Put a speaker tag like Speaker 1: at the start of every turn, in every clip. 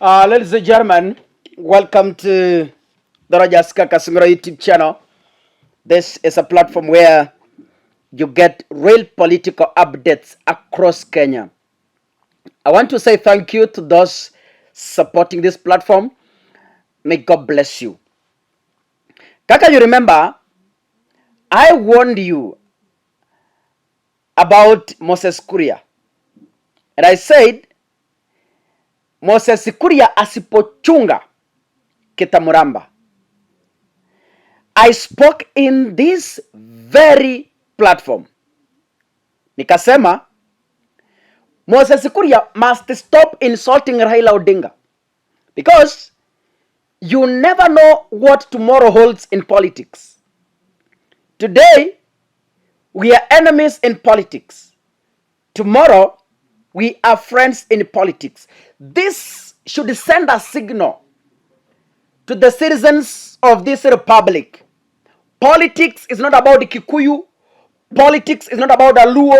Speaker 1: Ladies and gentlemen, welcome to the Kakasungura YouTube channel. This is a platform where you get real political updates across Kenya. I want to say thank you to those supporting this platform. May God bless you. Kaka, you remember, I warned you about Moses Kuria. And I said, Moses Kuria asipochunga Kimewaramba. I spoke in this very platform. Nikasema, Moses Kuria must stop insulting Raila Odinga. Because you never know what tomorrow holds in politics. Today, we are enemies in politics. Tomorrow, we are friends in politics. This should send a signal to the citizens of this republic. Politics is not about the Kikuyu. Politics is not about Aluo.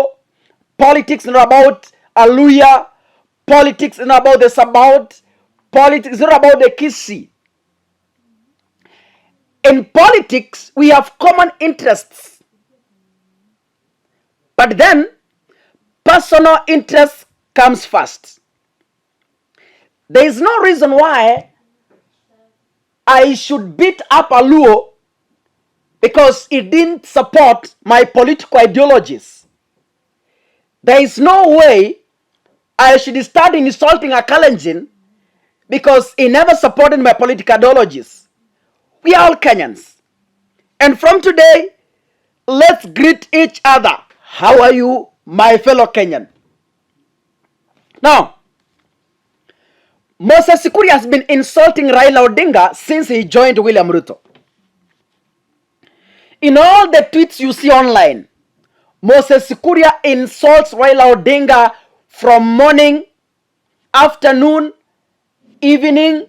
Speaker 1: Politics is not about Aluya. Politics is not about the Sabaot. Politics is not about the Kisii. In politics, we have common interests. But then, personal interest comes first. There is no reason why I should beat up Aluo because he didn't support my political ideologies. There is no way I should start insulting a Kalenjin because he never supported my political ideologies. We are all Kenyans. And from today, let's greet each other. How are you, my fellow Kenyan? Now, Moses Kuria has been insulting Raila Odinga since he joined William Ruto. In all the tweets you see online, Moses Kuria insults Raila Odinga from morning, afternoon, evening,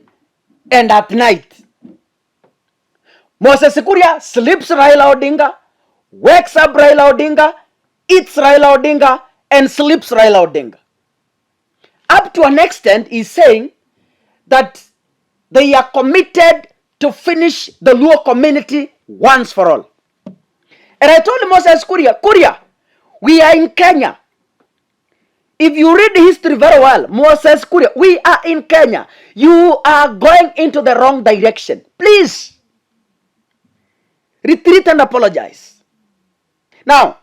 Speaker 1: and at night. Moses Kuria sleeps Raila Odinga, wakes up Raila Odinga, eats Raila Odinga, and sleeps Raila Odinga. Up to an extent, he's saying that they are committed to finish the Luo community once for all. And I told Moses Kuria, we are in Kenya. If you read the history very well, Moses Kuria, we are in Kenya. You are going into the wrong direction. Please, retreat and apologize. Now,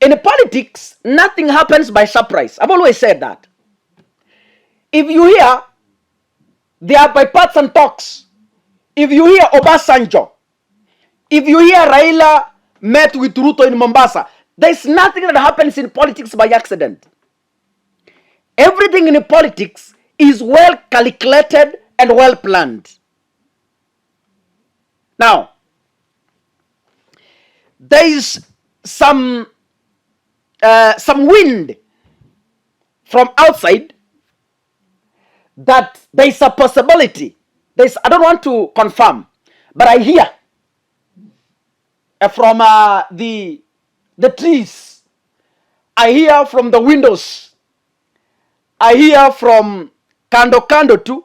Speaker 1: in politics, nothing happens by surprise. I've always said that. If you hear there are bipartisan talks, if you hear Obasanjo, if you hear Raila met with Ruto in Mombasa, there is nothing that happens in politics by accident. Everything in politics is well calculated and well planned. Now, there is some wind from outside that there is a possibility. I don't want to confirm, but I hear from the trees. I hear from the windows. I hear from kando too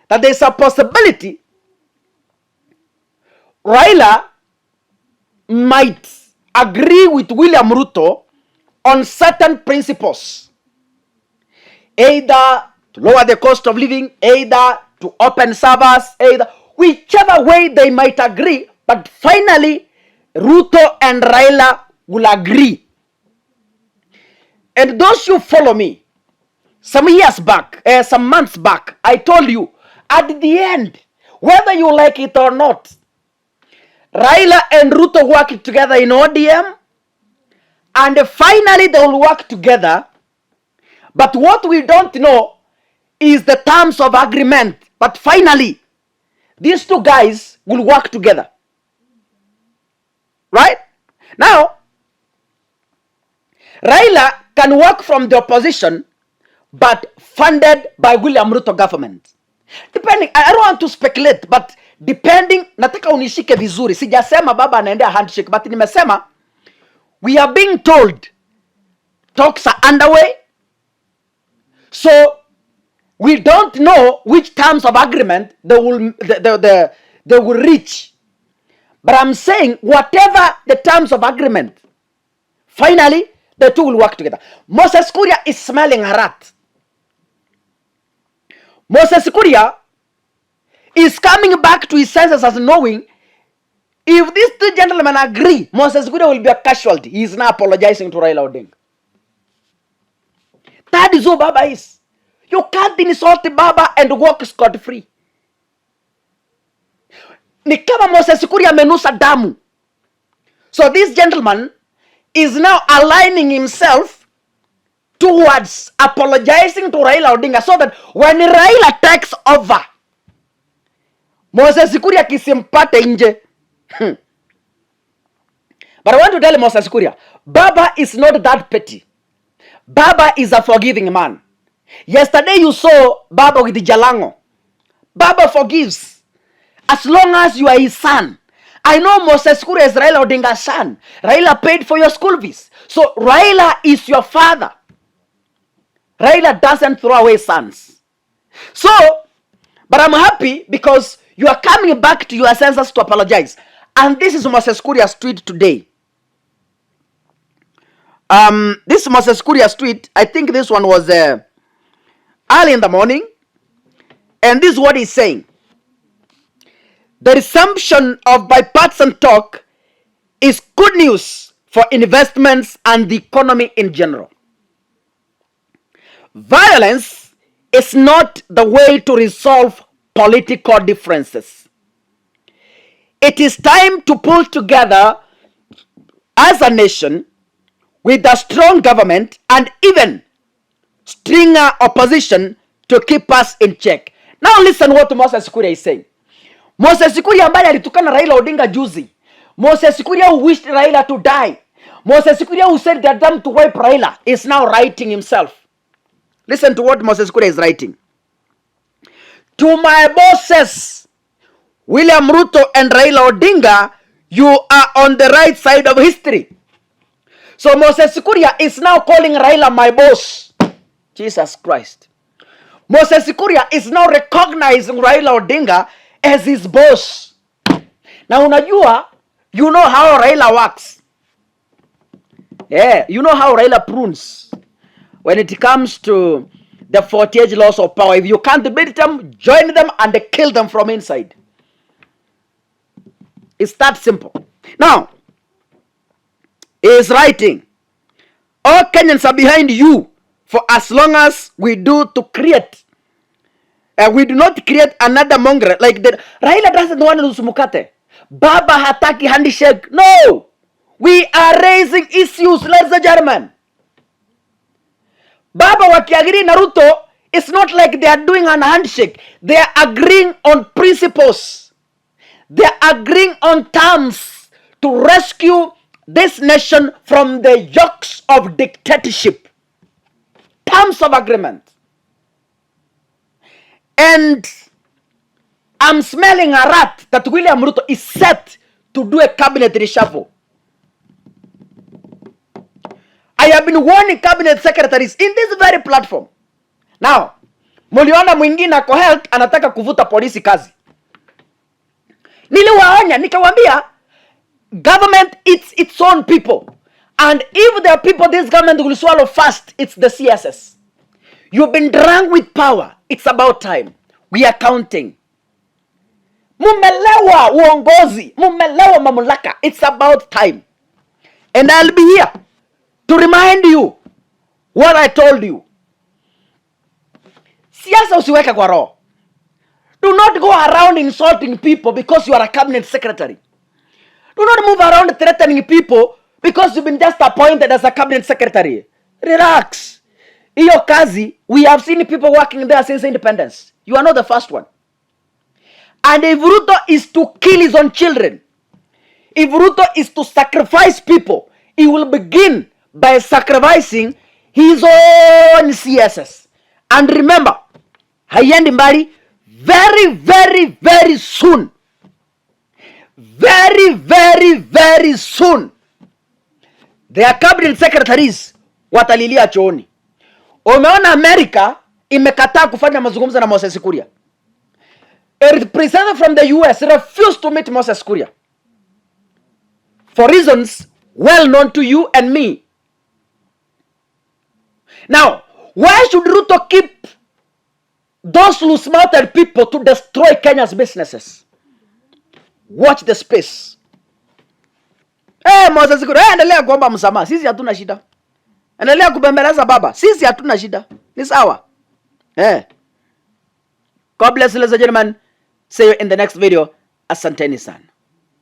Speaker 1: that there is a possibility Raila might agree with William Ruto on certain principles, either to lower the cost of living, either to open servers, either whichever way they might agree, but finally Ruto and Raila will agree. And those who follow me, some years back, some months back, I told you, at the end, whether you like it or not, Raila and Ruto work together in ODM, and finally they will work together. But what we don't know is the terms of agreement. But finally, these two guys will work together. Right? Now, Raila can work from the opposition, but funded by William Ruto government. Depending, I don't want to speculate, but depending, nataka unishike vizuri. Sijasema baba anaendea handshake, but nimesema, we are being told talks are underway. So we don't know which terms of agreement they will reach. But I'm saying whatever the terms of agreement, finally the two will work together. Moses Kuria is smelling a rat. Moses Kuria is coming back to his senses as knowing if these two gentlemen agree, Moses Kuria will be a casualty. He is now apologizing to Raila Odinga. That is who Baba is. You can't insult Baba and walk scot-free. Ni kama Moses Kuria amenusa damu. So this gentleman is now aligning himself towards apologizing to Raila Odinga so that when Raila takes over, Moses Kuria kisimpate nje. But I want to tell Moses Kuria, Baba is not that petty. Baba is a forgiving man. Yesterday you saw Baba with the Jalango. Baba forgives as long as you are his son. I know Moses Kuria is Raila Odinga's son. Raila paid for your school fees. So Raila is your father. Raila doesn't throw away sons. So, but I'm happy because you are coming back to your senses to apologize. And this is Moses Kuria's tweet today. This Moses Kuria's tweet, I think this one was early in the morning. And this is what he's saying. The resumption of bipartisan talk is good news for investments and the economy in general. Violence is not the way to resolve political differences. It is time to pull together as a nation with a strong government and even stronger opposition to keep us in check. Now listen what Moses Kuria is saying. Moses Kuria ambaye alitukana Raila Odinga juzi. Moses Kuria who wished Raila to die. Moses Kuria who said they're done to wipe Raila is now writing himself. Listen to what Moses Kuria is writing. To my bosses, William Ruto and Raila Odinga, you are on the right side of history. So Moses Kuria is now calling Raila my boss. Jesus Christ. Moses Kuria is now recognizing Raila Odinga as his boss. Now unajua, you know how Raila works. Yeah, you know how Raila prunes. When it comes to the 48 laws of power, if you can't beat them, join them and kill them from inside. It's that simple. Now, he is writing, all Kenyans are behind you for as long as we do not create another mongrel like that. Raila doesn't want to do sumukate. Baba hataki handshake. No! We are raising issues, ladies and gentlemen. Baba wakiagiri na Ruto, it's not like they are doing an handshake. They are agreeing on principles. They are agreeing on terms to rescue this nation from the yokes of dictatorship. Terms of agreement. And I'm smelling a rat that William Ruto is set to do a cabinet reshuffle. I have been warning cabinet secretaries in this very platform. Now, muliona mwingine ako health anataka kuvuta polisi kazi. Niliwaonya, nikawaambia, government it's its own people. And if there are people this government will swallow fast, it's the CSS. You've been drunk with power. It's about time. We are counting. Mumelewa uongozi. Mumelewa mamlaka. It's about time. And I'll be here to remind you what I told you. Siasa usiweke kwa roho. Do not go around insulting people because you are a cabinet secretary. Do not move around threatening people because you've been just appointed as a cabinet secretary. Relax. Iyo kazi, we have seen people working there since independence. You are not the first one. And if Ruto is to kill his own children, if Ruto is to sacrifice people, he will begin by sacrificing his own CSS. And remember, haiendi mbali, very, very, very soon, very, very, very soon, their cabinet secretaries watalilia chooni. Umeona America imekataa kufanya mazungumzo na Moses Kuria. A representative from the US refused to meet Moses Kuria for reasons well known to you and me. Now, why should Ruto keep those loose-mouthed people to destroy Kenya's businesses? Watch the space. Moses Kuria, endelea kuomba msamaha. Sisi hatuna shida. Endelea kubembeleza baba. Sisi hatuna shida. Ni sawa. God bless you, ladies and gentlemen. See you in the next video. Asanteni sana.